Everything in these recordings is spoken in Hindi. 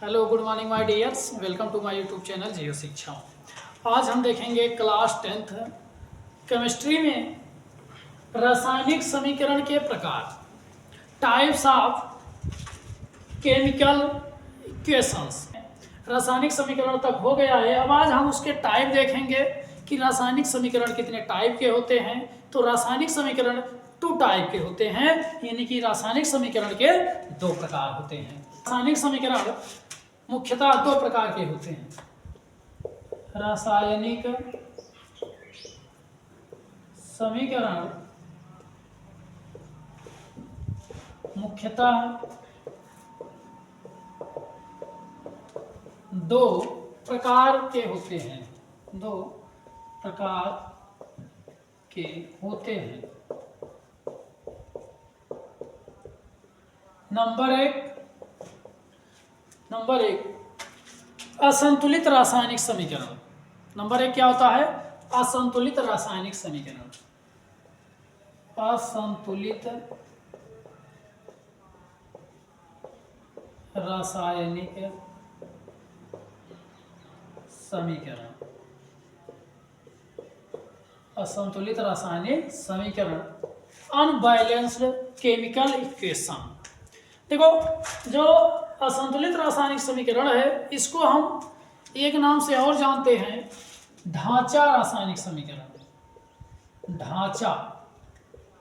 Hello good morning my dears, welcome to my YouTube channel Jio Shiksha. आज हम देखेंगे क्लास 10th केमिस्ट्री में रासायनिक समीकरण के प्रकार, टाइप्स ऑफ केमिकल इक्वेशंस। रासायनिक समीकरण तक हो गया है। अब आज हम उसके टाइप देखेंगे कि रासायनिक समीकरण कितने टाइप के होते हैं। तो रासायनिक समीकरण 2 टाइप के होते हैं, यानी कि रासायनिक समीकरण के 2 प्रकार होते हैं। रासायनिक समीकरण मुख्यतः 2 प्रकार के होते हैं। रासायनिक समीकरण मुख्यतः 2 प्रकार के होते हैं। 2 प्रकार के होते हैं। नंबर एक असंतुलित रासायनिक समीकरण। नंबर 1 क्या होता है? असंतुलित रासायनिक समीकरण। असंतुलित रासायनिक समीकरण। असंतुलित रासायनिक समीकरण, अनबैलेंस्ड केमिकल इक्वेशन। देखो, जो असंतुलित रासायनिक समीकरण है इसको हम एक नाम से और जानते हैं, ढांचा रासायनिक समीकरण।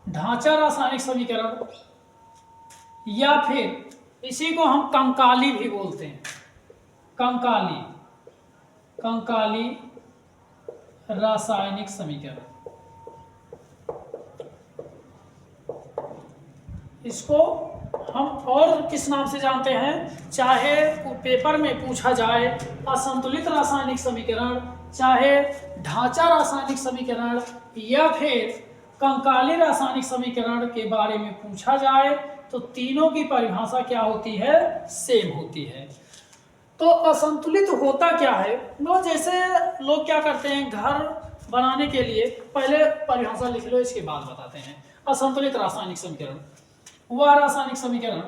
ढांचा रासायनिक समीकरण, या फिर इसी को हम कंकाली भी बोलते हैं। कंकाली रासायनिक समीकरण। इसको हम और किस नाम से जानते हैं? चाहे पेपर में पूछा जाए असंतुलित रासायनिक समीकरण, चाहे ढांचा रासायनिक समीकरण, या फिर कंकाली रासायनिक समीकरण के बारे में पूछा जाए, तो तीनों की परिभाषा क्या होती है? सेम होती है। तो असंतुलित होता क्या है? जैसे लोग क्या करते हैं, घर बनाने के लिए पहले परिभाषा लिख लो, इसके बाद बताते हैं। असंतुलित रासायनिक समीकरण वह रासायनिक समीकरण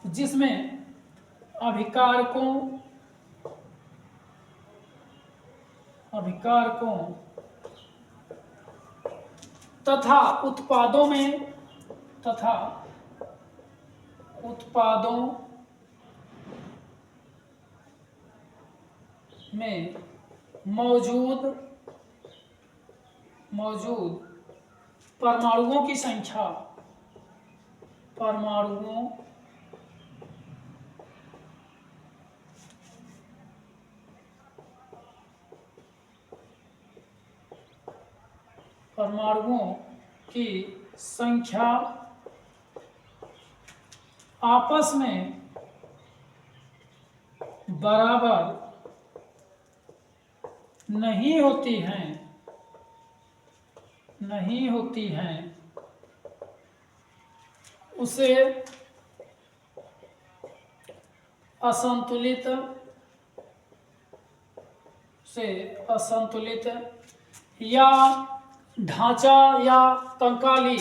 जिसमें अभिकारकों तथा उत्पादों में मौजूद परमाणुओं की संख्या आपस में बराबर नहीं होती हैं, उसे असंतुलित या ढांचा या कंकाली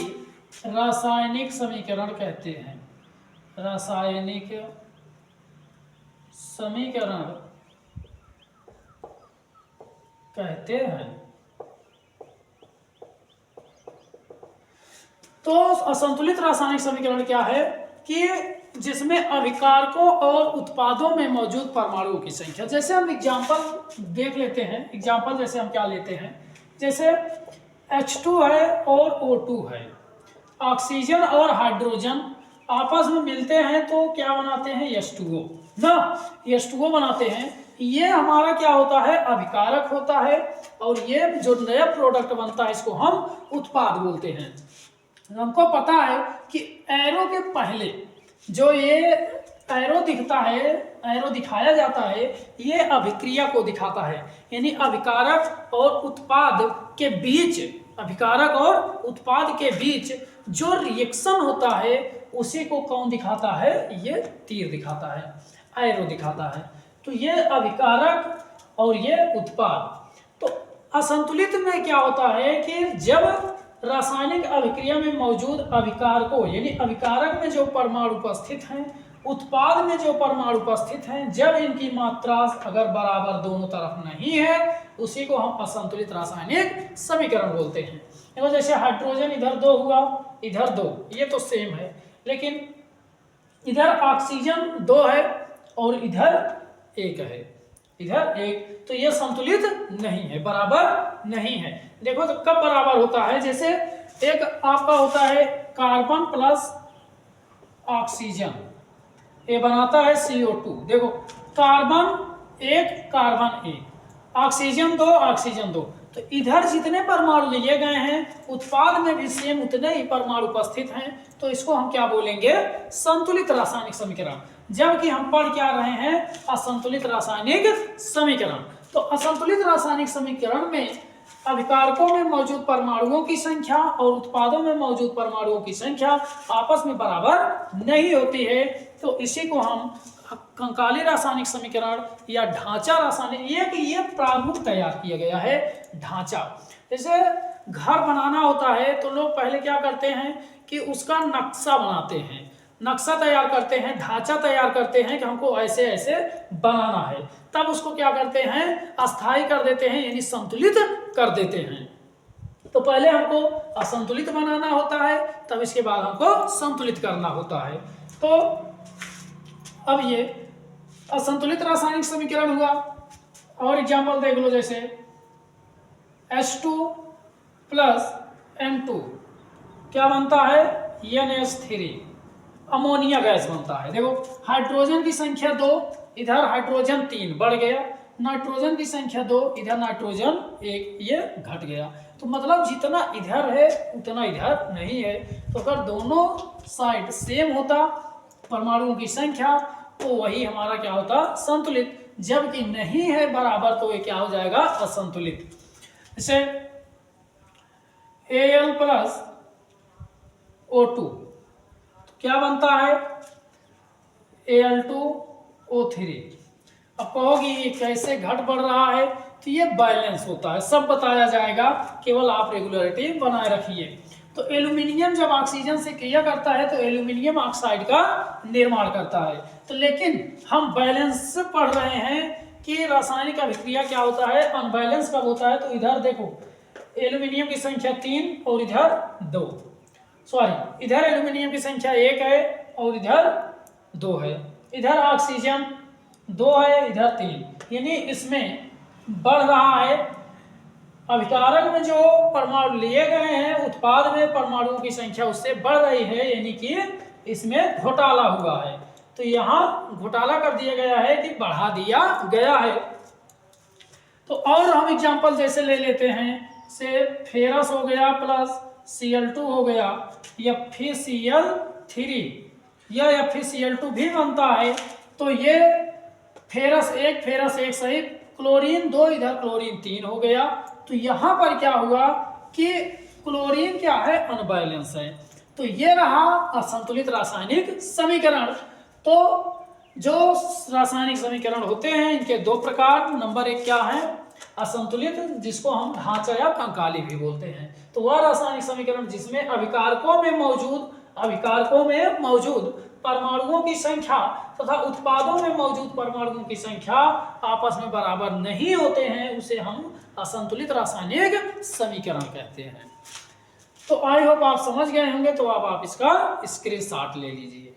रासायनिक समीकरण कहते हैं। रासायनिक समीकरण कहते हैं। तो असंतुलित रासायनिक समीकरण क्या है? कि जिसमें अभिकारकों और उत्पादों में मौजूद परमाणुओं की संख्या। जैसे हम एग्जाम्पल देख लेते हैं। एग्जाम्पल जैसे हम क्या लेते हैं, जैसे H2 है और O2 है। ऑक्सीजन और हाइड्रोजन आपस में मिलते हैं तो क्या बनाते हैं? H2O ना, H2O बनाते हैं। ये हमारा क्या होता है? अभिकारक होता है। और ये जो नया प्रोडक्ट बनता है इसको हम उत्पाद बोलते हैं। हमको पता है कि एरो के पहले जो ये एरो दिखता है, एरो दिखाया जाता है, ये अभिक्रिया को दिखाता है, यानी अभिकारक और उत्पाद के बीच अभिकारक और उत्पाद के बीच जो रिएक्शन होता है उसी को कौन दिखाता है, ये तीर दिखाता है, एरो दिखाता है। तो ये अभिकारक और ये उत्पाद। तो असंतुलित में क्या होता है कि जब रासायनिक अभिक्रिया में मौजूद अभिकारकों यानी अभिकारक में जो परमाणु उपस्थित हैं, उत्पाद में जो परमाणु उपस्थित हैं, जब इनकी मात्रा अगर बराबर दोनों तरफ नहीं है उसी को हम असंतुलित रासायनिक समीकरण बोलते हैं। देखो जैसे हाइड्रोजन इधर 2 हुआ, इधर 2, ये तो सेम है, लेकिन इधर ऑक्सीजन 2 है और इधर 1 है, इधर 1, तो ये संतुलित नहीं है, बराबर नहीं है। देखो तो कब बराबर होता है, जैसे एक आपका होता है कार्बन प्लस ऑक्सीजन, ये बनाता है CO2। देखो कार्बन 1 कार्बन 1, ऑक्सीजन 2 ऑक्सीजन 2, तो इधर जितने परमाणु लिए गए हैं उत्पाद में भी सेम उतने ही परमाणु उपस्थित हैं, तो इसको हम क्या बोलेंगे, संतुलित रासायनिक समीकरण। जबकि हम पढ़ क्या रहे हैं, असंतुलित रासायनिक समीकरण। तो असंतुलित रासायनिक समीकरण में अभिकारकों में मौजूद परमाणुओं की संख्या और उत्पादों में मौजूद परमाणुओं की संख्या आपस में बराबर नहीं होती है, तो इसी को हम कंकाली रासायनिक समीकरण या ढांचा रासायनिक, ये प्रारूप तैयार किया गया है, ढांचा। जैसे घर बनाना होता है तो लोग पहले क्या करते हैं कि उसका नक्शा बनाते हैं, नक्शा तैयार करते हैं, ढांचा तैयार करते हैं कि हमको ऐसे ऐसे बनाना है, तब उसको क्या करते हैं, अस्थायी कर देते हैं यानी संतुलित कर देते हैं। तो पहले हमको असंतुलित बनाना होता है, तब इसके बाद हमको संतुलित करना होता है। तो अब ये असंतुलित रासायनिक समीकरण हुआ, और एग्जाम्पल देख लो, जैसे H2 प्लस N2 क्या बनता है, NH3, अमोनिया गैस बनता है। देखो हाइड्रोजन की संख्या 2, इधर हाइड्रोजन 3 बढ़ गया, नाइट्रोजन की संख्या 2, इधर नाइट्रोजन 1, ये घट गया। तो मतलब जितना इधर है उतना इधर नहीं है। तो अगर दोनों साइड सेम होता परमाणुओं की संख्या तो वही हमारा क्या होता, संतुलित। जबकि नहीं है बराबर तो ये क्या हो जाएगा, असंतुलित। जैसे Al प्लस O2 क्या बनता है, Al2O3। अब कहोगी कैसे घट बढ़ रहा है, तो ये बैलेंस होता है, सब बताया जाएगा, केवल आप रेगुलरिटी बनाए रखिए। तो एल्यूमिनियम जब ऑक्सीजन से क्रिया करता है तो एल्यूमिनियम ऑक्साइड का निर्माण करता है। तो लेकिन हम बैलेंस से पढ़ रहे हैं कि रासायनिक अभिक्रिया क्या होता है, अनबैलेंस कब होता है। तो इधर देखो एल्यूमिनियम की संख्या 3 और इधर 2, सॉरी इधर एल्यूमिनियम की संख्या 1 है और इधर 2 है, इधर ऑक्सीजन 2 है, इधर 3, यानी इसमें बढ़ रहा है। अभिकारक में जो परमाणु लिए गए हैं उत्पाद में परमाणुओं की संख्या उससे बढ़ रही है, यानी कि इसमें घोटाला हुआ है। तो यहाँ घोटाला कर दिया गया है कि बढ़ा दिया गया है। तो और हम एग्जांपल जैसे ले लेते हैं, से फेरस हो गया प्लस Cl2 हो गया, FeCl3 या FeCl2 भी बनता है। तो ये फेरस 1 सहित क्लोरीन 2, इधर क्लोरीन 3 हो गया। तो यहाँ पर क्या हुआ कि क्लोरीन क्या है, अनबैलेंस है। तो ये रहा असंतुलित रासायनिक समीकरण। तो जो रासायनिक समीकरण होते हैं इनके 2 प्रकार, नंबर 1 क्या है, असंतुलित, जिसको हम ढांचा या कंकाली भी बोलते हैं। तो वह रासायनिक समीकरण जिसमें अभिकारकों में मौजूद परमाणुओं की संख्या तथा उत्पादों में मौजूद परमाणुओं की संख्या आपस में बराबर नहीं होते हैं, उसे हम असंतुलित रासायनिक समीकरण कहते हैं। तो आई होप आप समझ गए होंगे। तो अब आप इसका स्क्रीनशॉट ले लीजिए।